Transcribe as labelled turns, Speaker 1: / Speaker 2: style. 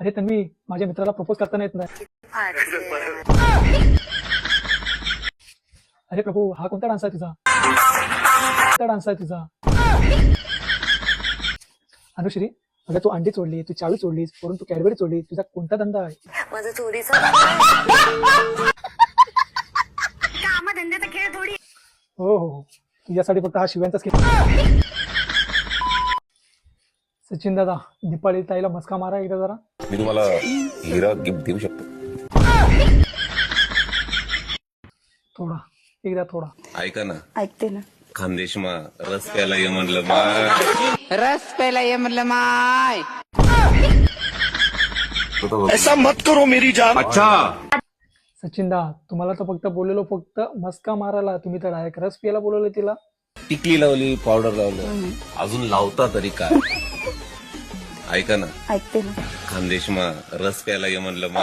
Speaker 1: अरे तन्वी, माझ्या मित्राला प्रपोज करताना येत नाही. अरे प्रभू, हा कोणता डान्स आहे तुझा? कोणता डान्स आहे तुझा? अनुश्री, अगं तू अंडी चोडली, तू चावी चोडलीस, वरून तू कॅडबरी चोडली, तुझा कोणता धंदा आहे?
Speaker 2: माझा चोरीचा कामधंद्याचा खेळ थोडी.
Speaker 1: हो हो हो, तुझ्यासाठी फक्त हा शिव्यांचाच खेळ. सचिन दादा, दीपाली ताईला मस्का मारा एकदा जरा.
Speaker 3: मी तुम्हाला हिरा गिफ्ट देऊ शकतो.
Speaker 1: थोडा, एकदा थोडा.
Speaker 3: ऐका ना,
Speaker 2: ऐकते ना.
Speaker 3: खानदेशमा रस प्यायला ये म्हणलं मा.
Speaker 4: रस पेला ये म्हणलं माय.
Speaker 5: ऐसा मत करो मेरी जान. अच्छा.
Speaker 1: सचिन दा, तुम्हाला तर फक्त बोललेलो फक्त मस्का मारायला, तुम्ही तर डायरेक्ट रस पियाला बोलवलं तिला.
Speaker 3: टिकली लावली, पावडर लावलं, अजून लावता तरी काय? ऐका ना,
Speaker 2: ऐकते ना.
Speaker 3: खानदेशमा रस प्यायला ये म्हणलं मा.